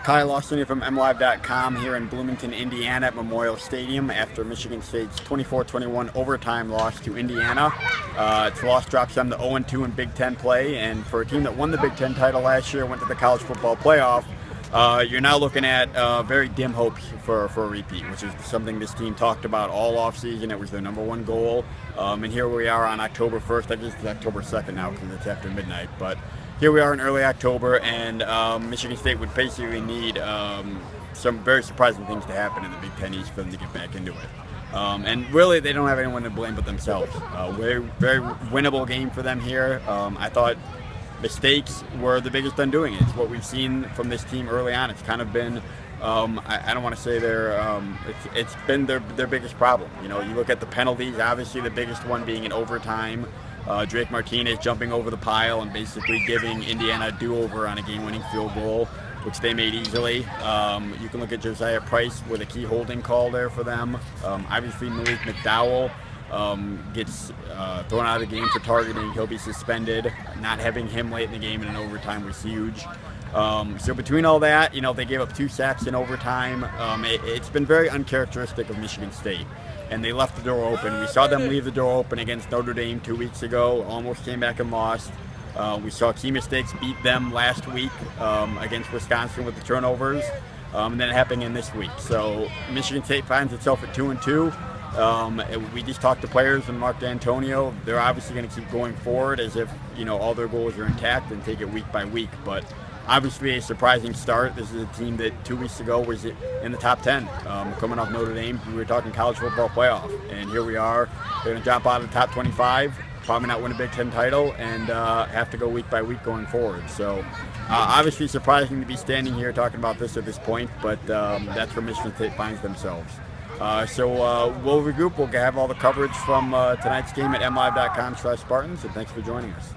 Kyle Lawson here from MLive.com here in Bloomington, Indiana at Memorial Stadium after Michigan State's 24-21 overtime loss to Indiana. Its loss drops them to 0-2 in Big Ten play, and for a team that won the Big Ten title last year, went to the college football playoff, you're now looking at very dim hopes for a repeat, which is something this team talked about all offseason. It was their #1 goal, and here we are on October 1st. I guess it's October 2nd now because it's after midnight, but here we are in early October, and Michigan State would basically need some very surprising things to happen in the Big Ten East for them to get back into it. And really, they don't have anyone to blame but themselves. Very winnable game for them here. I thought mistakes were the biggest undoing. It's what we've seen from this team early on. It's kind of been, I don't want to say it's been their biggest problem. You know, you look at the penalties, obviously the biggest one being in overtime. Drake Martinez jumping over the pile and basically giving Indiana a do-over on a game-winning field goal, which they made easily. You can look at Josiah Price with a key holding call there for them. Obviously, Malik McDowell gets thrown out of the game for targeting. He'll be suspended. Not having him late in the game in an overtime was huge. So between all that, you know, they gave up 2 sacks in overtime. It's been very uncharacteristic of Michigan State. And they left the door open. We saw them leave the door open against Notre Dame 2 weeks ago, almost came back and lost. We saw key mistakes beat them last week against Wisconsin with the turnovers, and then it happened in this week. So Michigan State finds itself at 2-2. We just talked to players and Mark D'Antonio. They're obviously going to keep going forward as if, you know, all their goals are intact and take it week by week. But obviously a surprising start. This is a team that 2 weeks ago was in the top 10, coming off Notre Dame. We were talking college football playoff, and here we are. They're going to drop out of the top 25, probably not win a Big Ten title, and have to go week by week going forward. So obviously surprising to be standing here talking about this at this point, but that's where Michigan State finds themselves. So we'll regroup. We'll have all the coverage from tonight's game at MLive.com/Spartans, and thanks for joining us.